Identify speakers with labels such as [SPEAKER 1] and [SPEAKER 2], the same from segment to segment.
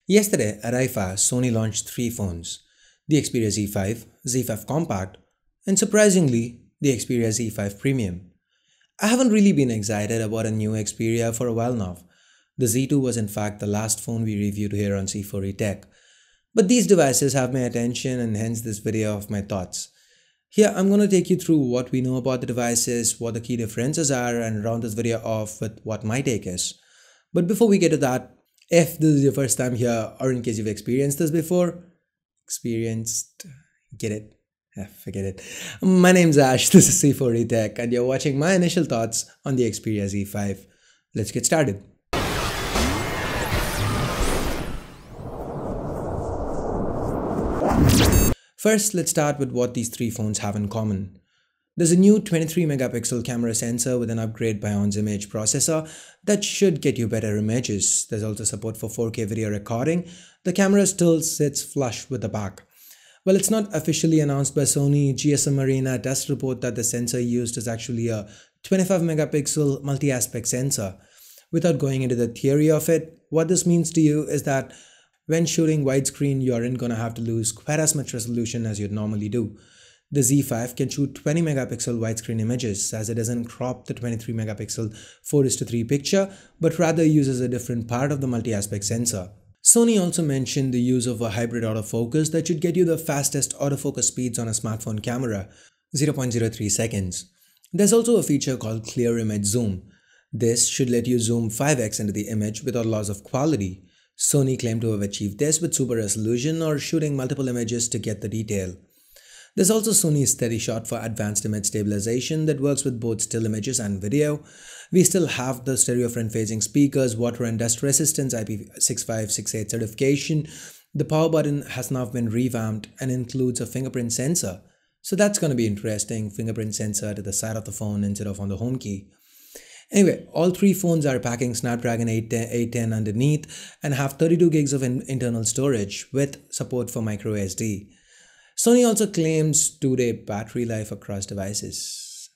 [SPEAKER 1] Yesterday at IFA, Sony launched three phones: the Xperia Z5, Z5 Compact, and surprisingly, the Xperia Z5 Premium. I haven't really been excited about a new Xperia for a while now. The Z2 was in fact the last phone we reviewed here on C4E Tech. But these devices have my attention and hence this video of my thoughts. Here I'm going to take you through what we know about the devices, what the key differences are, and round this video off with what my take is. But before we get to that, if this is your first time here or in case you've experienced this before, get it? Yeah, forget it. My name's Ash, this is C4E Tech, and you're watching my initial thoughts on the Xperia Z5. Let's get started. First, let's start with what these three phones have in common. There's a new 23 megapixel camera sensor with an upgrade by ON's image processor that should get you better images. There's also support for 4K video recording. The camera still sits flush with the back. Well, it's not officially announced by Sony. GSM Arena does report that the sensor used is actually a 25 megapixel multi-aspect sensor. Without going into the theory of it, what this means to you is that when shooting widescreen, you aren't gonna have to lose quite as much resolution as you'd normally do. The Z5 can shoot 20 megapixel widescreen images as it doesn't crop the 23 megapixel 4:3 picture, but rather uses a different part of the multi-aspect sensor. Sony also mentioned the use of a hybrid autofocus that should get you the fastest autofocus speeds on a smartphone camera, 0.03 seconds. There's also a feature called clear image zoom. This should let you zoom 5x into the image without loss of quality. Sony claimed to have achieved this with super resolution or shooting multiple images to get the detail. There's also Sony's steady shot for advanced image stabilization that works with both still images and video. We still have the stereo front-facing speakers, water and dust resistance, IP6568 certification. The power button has now been revamped and includes a fingerprint sensor. So that's going to be interesting, fingerprint sensor to the side of the phone instead of on the home key. Anyway, all three phones are packing Snapdragon 810 underneath and have 32 gigs of internal storage with support for microSD. Sony also claims 2-day battery life across devices.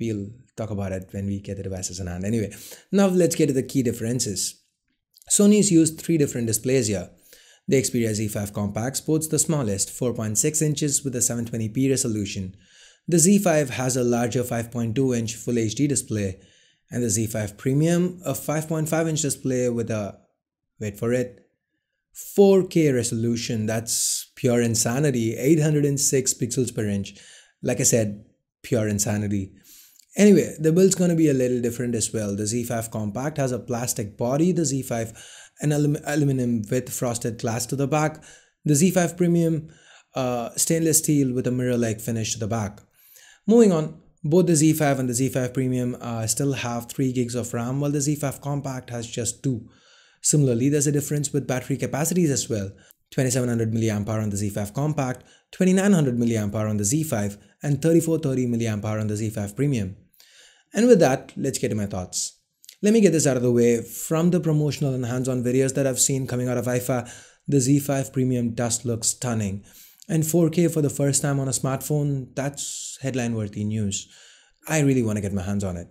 [SPEAKER 1] We'll talk about it when we get the devices in hand. Anyway, now let's get to the key differences. Sony's used three different displays here. The Xperia Z5 Compact sports the smallest 4.6 inches with a 720p resolution. The Z5 has a larger 5.2-inch Full HD display, and the Z5 Premium a 5.5-inch display with a, wait for it, 4K resolution. That's pure insanity, 806 pixels per inch. Like I said, pure insanity. Anyway, the build's gonna be a little different as well. The Z5 Compact has a plastic body, the Z5 an aluminum with frosted glass to the back, the Z5 Premium stainless steel with a mirror-like finish to the back. Moving on, both the Z5 and the Z5 Premium still have 3 gigs of RAM while the Z5 Compact has just 2. Similarly, there's a difference with battery capacities as well. 2700 mAh on the Z5 Compact, 2900 mAh on the Z5, and 3430 mAh on the Z5 Premium. And with that, let's get to my thoughts. Let me get this out of the way. From the promotional and hands-on videos that I've seen coming out of IFA, the Z5 Premium does look stunning. And 4K for the first time on a smartphone, that's headline-worthy news. I really want to get my hands on it.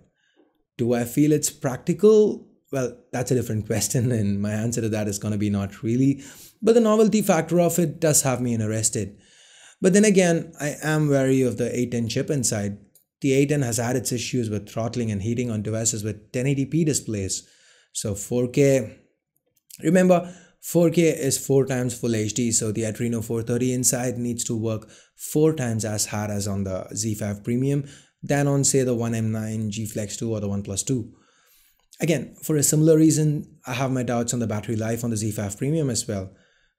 [SPEAKER 1] Do I feel it's practical? Well, that's a different question, and my answer to that is going to be not really. But the novelty factor of it does have me interested. But then again, I am wary of the 810 chip inside. The 810 has had its issues with throttling and heating on devices with 1080p displays. So 4K, remember, 4K is 4 times Full HD, so the Adreno 430 inside needs to work 4 times as hard as on the Z5 Premium than on, say, the One M9 G Flex 2 or the OnePlus 2. Again, for a similar reason, I have my doubts on the battery life on the Z5 Premium as well.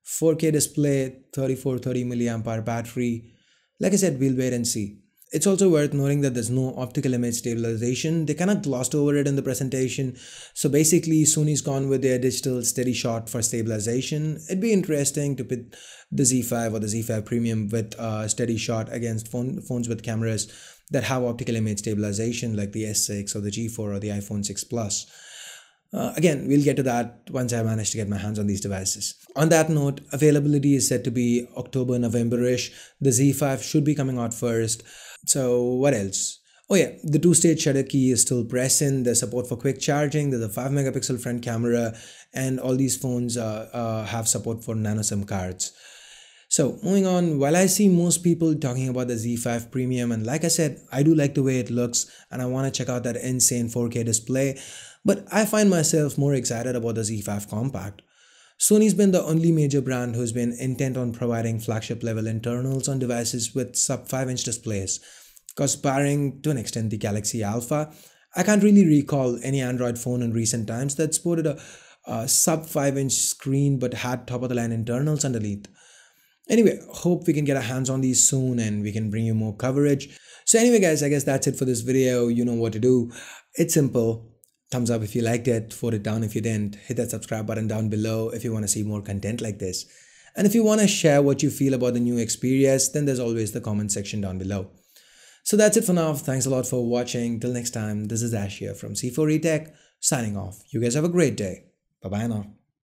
[SPEAKER 1] 4K display, 3430 mAh battery. Like I said, we'll wait and see. It's also worth noting that there's no optical image stabilization. They kind of glossed over it in the presentation. So basically, Sony's gone with their digital steady shot for stabilization. It'd be interesting to put the Z5 or the Z5 Premium with a steady shot against phones with cameras that have optical image stabilization like the S6 or the G4 or the iPhone 6 Plus. Again, we'll get to that once I manage to get my hands on these devices. On that note, availability is said to be October, November-ish. The Z5 should be coming out first. So what else? Oh yeah, the two-stage shutter key is still present. There's support for quick charging. There's a 5 megapixel front camera, and all these phones have support for nano SIM cards. So moving on, while I see most people talking about the Z5 Premium, and like I said, I do like the way it looks and I want to check out that insane 4K display, but I find myself more excited about the Z5 Compact. Sony's been the only major brand who's been intent on providing flagship level internals on devices with sub 5-inch displays. Because barring to an extent the Galaxy Alpha, I can't really recall any Android phone in recent times that sported a sub 5-inch screen but had top of the line internals underneath. Anyway, hope we can get our hands on these soon and we can bring you more coverage. So anyway guys, I guess that's it for this video. You know what to do. It's simple. Thumbs up if you liked it, vote it down if you didn't, hit that subscribe button down below if you want to see more content like this. And if you want to share what you feel about the new Xperias, then there's always the comment section down below. So that's it for now. Thanks a lot for watching. Till next time, this is Ash here from C4E Tech signing off. You guys have a great day. Bye bye now.